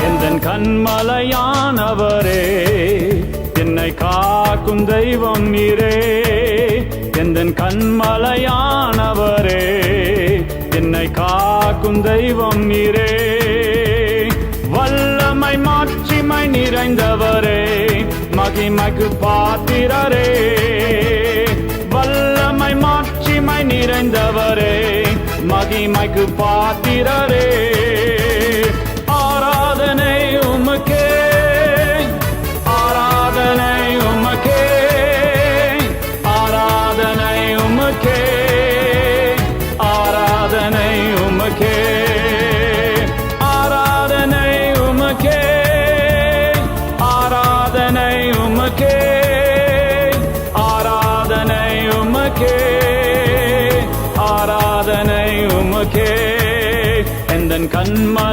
எந்தன் கண்மலையானவரே, என்னை காக்கும் தெய்வம் நீரே. எந்தன் கண்மலையானவரே, என்னை காக்கும் தெய்வம் நீரே. வல்லமை மாட்சிமை நிறைந்தவரே, மகிமைக்கு பாத்திரரே. வல்லமை மாட்சிமை நிறைந்தவரே, மகிமைக்கு பாத்திரரே. ஆராதனை உமக்கே, ஆராதனை உமக்கே, ஆராதனை உமக்கே, ஆராதனை உமக்கே, ஆராதனை உமக்கே, ஆராதனை உமக்கே, ஆராதனை உமக்கே, ஆராதனை உமக்கே. எந்தன் கண்மலையானவரே,